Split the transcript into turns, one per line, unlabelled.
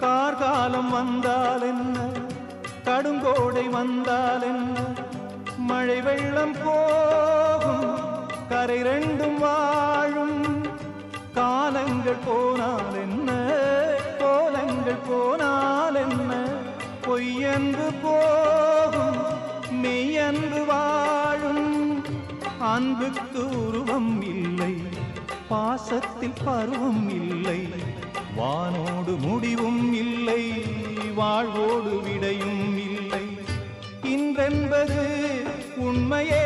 கார்காலம் வந்தால் என்ன, கடுங்கோடை வந்தால் என்ன, மழை வெள்ளம் போகும் கரை ரெண்டும் வாழும். காலங்கள் போனால் என்ன, கோலங்கள் போனால் என்ன, பொய்யன்று போகும் மெய்யன்று வாழும். அன்புக்கு உருவம் இல்லை, பாசத்தில் பருவம் இல்லை, வானோடு முடிவும் இல்லை, வாழ்வோடு விடையும் இல்லை. இன்றென்பது உண்மையே